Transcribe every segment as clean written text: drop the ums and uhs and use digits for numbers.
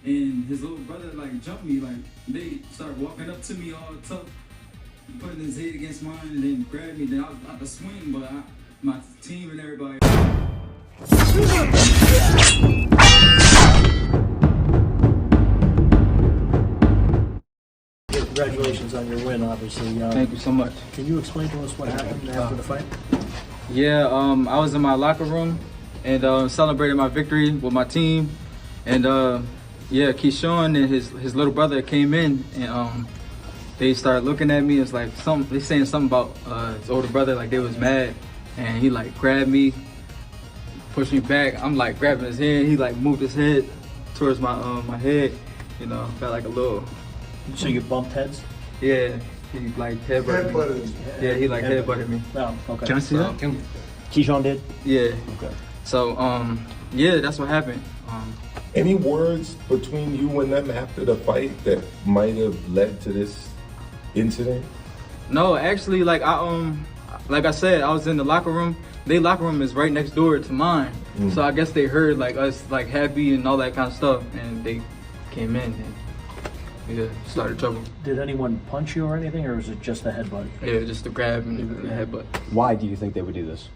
and his little brother like jumped me. Like they started walking up to me all tough, putting his head against mine, and then grabbed me. Then I was about to swing, but my team and everybody. Congratulations on your win, obviously. Thank you so much. Can you explain to us what happened after the fight? Yeah, I was in my locker room and celebrated my victory with my team. And yeah, Keyshawn and his little brother came in and they started looking at me. It's like they saying something about his older brother, like they was mad. And he like grabbed me, pushed me back. I'm like grabbing his hand. He like moved his head towards my head. You know, felt like a little. So you bumped heads? Yeah, he like headbutted me. Yeah, he like headbutted me. Oh, okay. Can I see that? Keyshawn did? Yeah. Okay. So, yeah, that's what happened. Any words between you and them after the fight that might have led to this incident? No, actually, like I said, I was in the locker room. Their locker room is right next door to mine. So I guess they heard like us like happy and all that kind of stuff, and they came in and yeah, started trouble. Did anyone punch you or anything, or was it just a headbutt? Yeah, just the grab and the headbutt. Why do you think they would do this?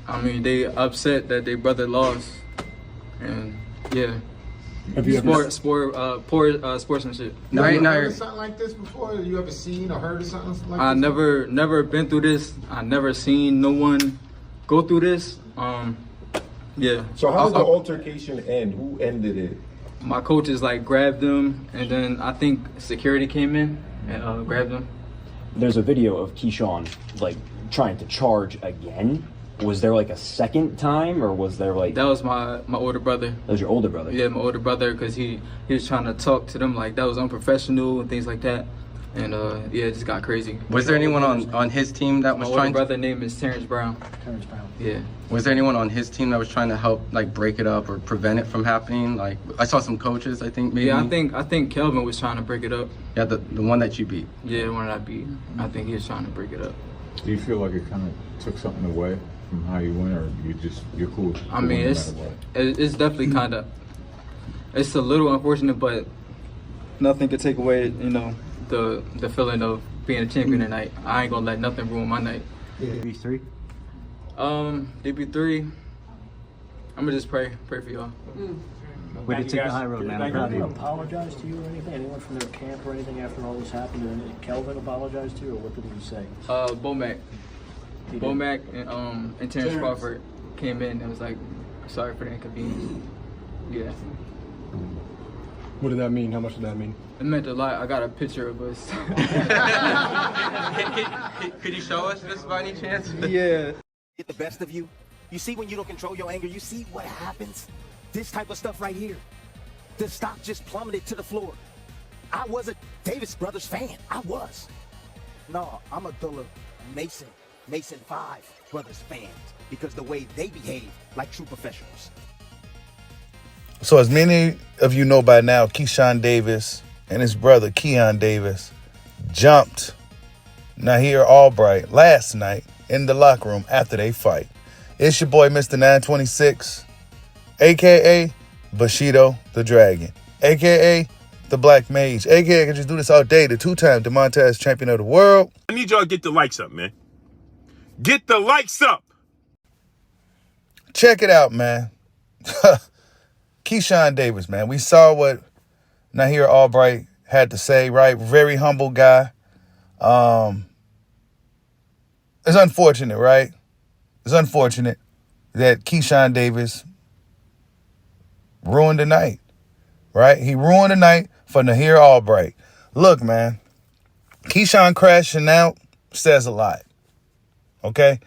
I mean, they upset that their brother lost, and yeah. Have you poor sportsmanship. Now, you heard of something like this before? You ever seen or heard of something like I this? never been through this. I never seen no one go through this. Yeah. So how did the altercation end? Who ended it? My coaches like grabbed them, and then I think security came in and grabbed them. There's a video of Keyshawn like trying to charge again. Was there like a second time, or was there like... That was my older brother. That was your older brother? Yeah, my older brother, because he was trying to talk to them like that was unprofessional and things like that. And yeah, it just got crazy. Was there anyone on his team that was my trying older brother name is Terrence Brown. Terrence Brown. Yeah. Was there anyone on his team that was trying to help like break it up or prevent it from happening? Like I saw some coaches, I think maybe. Yeah, I think Kelvin was trying to break it up. Yeah, the one that you beat. Yeah, the one that I beat. I think he was trying to break it up. Do you feel like it kind of took something away from how you went, or you're cool? I mean, it's definitely kind of, it's a little unfortunate, but nothing could take away, you know, the feeling of being a champion tonight. I ain't gonna let nothing ruin my night. DB3? DB3. I'm gonna just pray for y'all. Way to take the high road, man. I'm proud of Did anyone you. apologize to you or anything? Anyone from their camp or anything after all this happened? Did Kelvin apologize to you, or what did he say? Bomac. He did. Bomac and Terrence Crawford came in and was like, sorry for the inconvenience. Yeah. What did that mean? How much did that mean? It meant a lot. I got a picture of us. Could you show us this by any chance? Yeah. Get the best of you. You see when you don't control your anger, you see what happens? This type of stuff right here. The stock just plummeted to the floor. I was a Davis Brothers fan. I was. No, I'm a Dullah Mason 5 Brothers fan because the way they behave like true professionals. So as many of you know by now, Keyshawn Davis and his brother Keon Davis jumped Nahir Albright last night in the locker room after they fight. It's your boy, Mr. 926, a.k.a. Bushido the Dragon, a.k.a. the Black Mage, a.k.a. I can just do this all day, the two-time Demontage champion of the world. I need y'all to get the likes up, man. Get the likes up. Check it out, man. Keyshawn Davis, man. We saw what Nahir Albright had to say, right? Very humble guy. It's unfortunate, right? It's unfortunate that Keyshawn Davis ruined the night, right? He ruined the night for Nahir Albright. Look, man, Keyshawn crashing out says a lot, okay?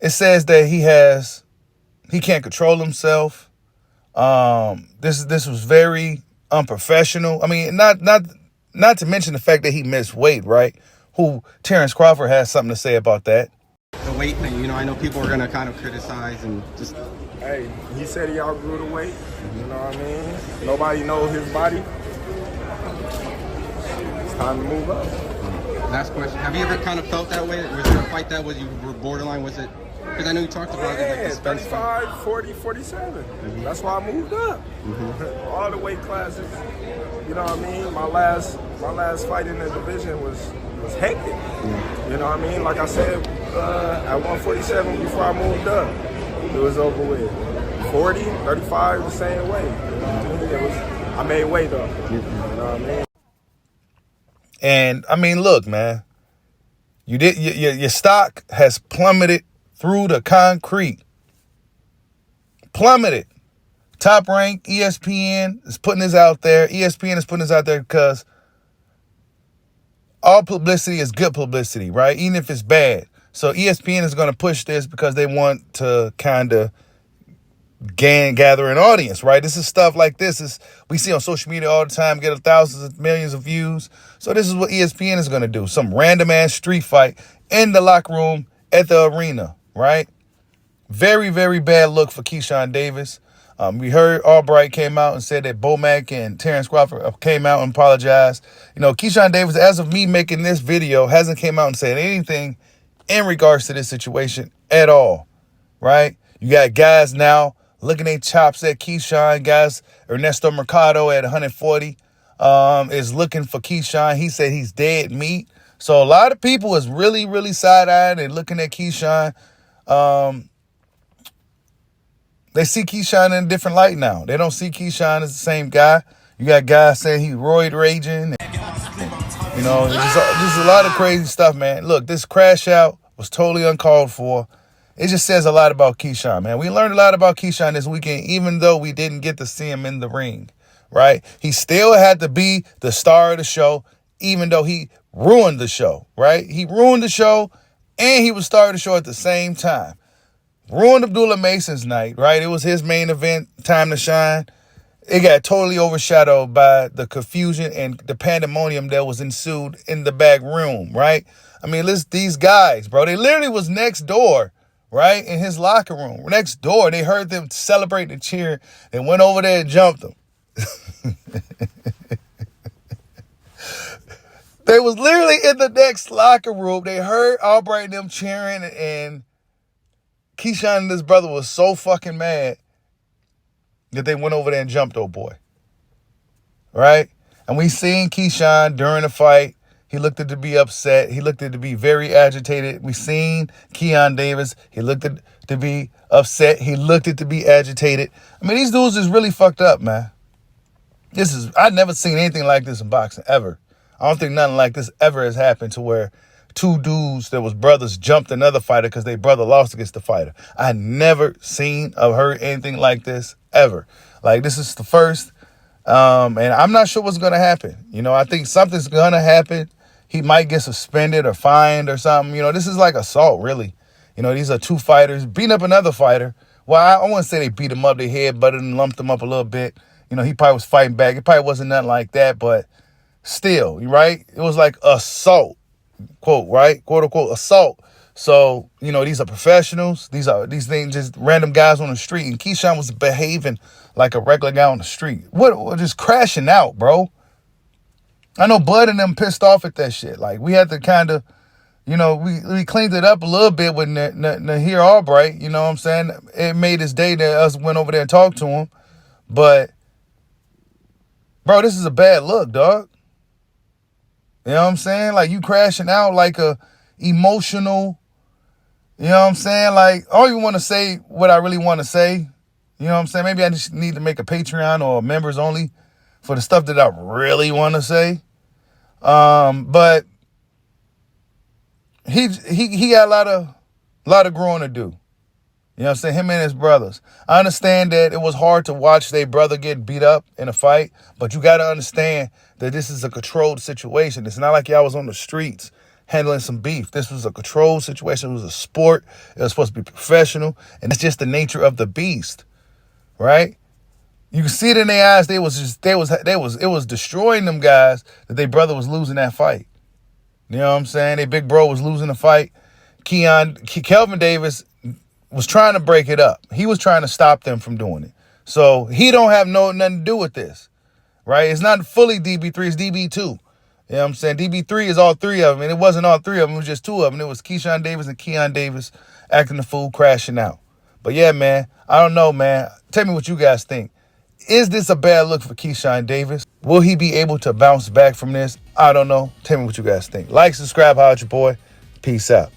It says that he can't control himself. This was very unprofessional. I mean, not to mention the fact that he missed weight, right? Who Terrence Crawford has something to say about that. The weight thing, you know, I know people are gonna kind of criticize and just. Hey, he said he outgrew the weight. You know what I mean? Nobody knows his body. It's time to move up. Last question: have you ever kind of felt that way? Was there a fight that you were borderline? Was it Because I know you talked about it, like the Spence fight. 35, 40, 47. That's why I moved up. All the weight classes. You know what I mean? My last fight in the division was hectic. You know what I mean? Like I said, at 147 before I moved up, it was over with. 40, 35, the same way. You know what I mean? I made weight though. You know what I mean? And I mean, look, man, your stock has plummeted through the concrete. Plummeted. Top Rank, ESPN is putting this out there. ESPN is putting this out there because all publicity is good publicity, right? Even if it's bad. So ESPN is going to push this because they want to kind of gather an audience, right? This is stuff like this we see on social media all the time, get thousands of millions of views. So this is what ESPN is going to do. Some random ass street fight in the locker room at the arena, right? Very, very bad look for Keyshawn Davis. We heard Albright came out and said that Bomac and Terrence Crawford came out and apologized. You know, Keyshawn Davis, as of me making this video, hasn't came out and said anything in regards to this situation at all, right? You got guys now looking at chops at Keyshawn. Guys, Ernesto Mercado at 140 is looking for Keyshawn. He said he's dead meat. So a lot of people is really, really side-eyed and looking at Keyshawn. They see Keyshawn in a different light now. They don't see Keyshawn as the same guy. You got guys saying he's roid raging. You know, just a lot of crazy stuff, man. Look, this crash out was totally uncalled for. It just says a lot about Keyshawn, man. We learned a lot about Keyshawn this weekend, even though we didn't get to see him in the ring, right? He still had to be the star of the show, even though he ruined the show, right? He ruined the show, and he was star of the show at the same time. Ruined Abdullah Mason's night, right? It was his main event, time to shine. It got totally overshadowed by the confusion and the pandemonium that was ensued in the back room, right? I mean, these guys, bro, they literally was next door, right? In his locker room, next door. They heard them celebrating and cheering and went over there and jumped them. They was literally in the next locker room. They heard Albright and them cheering, and Keyshawn and his brother was so fucking mad that they went over there and jumped old boy. Right? And we seen Keyshawn during the fight. He looked to be upset. He looked to be very agitated. We seen Keon Davis. He looked to be upset. He looked to be agitated. I mean, these dudes is really fucked up, man. I've never seen anything like this in boxing, ever. I don't think nothing like this ever has happened to where two dudes that was brothers jumped another fighter because their brother lost against the fighter. I never seen or heard anything like this ever. Like, this is the first. And I'm not sure what's going to happen. You know, I think something's going to happen. He might get suspended or fined or something. You know, this is like assault, really. You know, these are two fighters beating up another fighter. Well, I wouldn't say they beat him up. They headbutted and lumped him up a little bit. You know, he probably was fighting back. It probably wasn't nothing like that, but still, right? It was like assault, quote, right? Quote unquote assault. So, you know, these are professionals. These things just random guys on the street. And Keyshawn was behaving like a regular guy on the street. What just crashing out, bro? I know Bud and them pissed off at that shit. Like, we had to kind of, you know, we cleaned it up a little bit with Nahir Albright. You know what I'm saying? It made his day that us went over there and talked to him. But, bro, this is a bad look, dog. You know what I'm saying? Like, you crashing out like a emotional, you know what I'm saying? Like, I don't even want to say what I really want to say. You know what I'm saying? Maybe I just need to make a Patreon or members only for the stuff that I really want to say. But he got a lot of growing to do. You know what I'm saying? Him and his brothers. I understand that it was hard to watch their brother get beat up in a fight, but you got to understand that this is a controlled situation. It's not like y'all was on the streets handling some beef. This was a controlled situation. It was a sport. It was supposed to be professional, and it's just the nature of the beast, right? You can see it in their eyes. It was destroying them guys that their brother was losing that fight. You know what I'm saying? Their big bro was losing the fight. Kelvin Davis was trying to break it up. He was trying to stop them from doing it. So he don't have nothing to do with this, right? It's not fully DB3, it's DB2. You know what I'm saying? DB3 is all three of them, and it wasn't all three of them. It was just two of them. It was Keyshawn Davis and Keon Davis acting a fool, crashing out. But yeah, man, I don't know, man. Tell me what you guys think. Is this a bad look for Keyshawn Davis? Will he be able to bounce back from this? I don't know. Tell me what you guys think. Like, subscribe, holla at your boy. Peace out.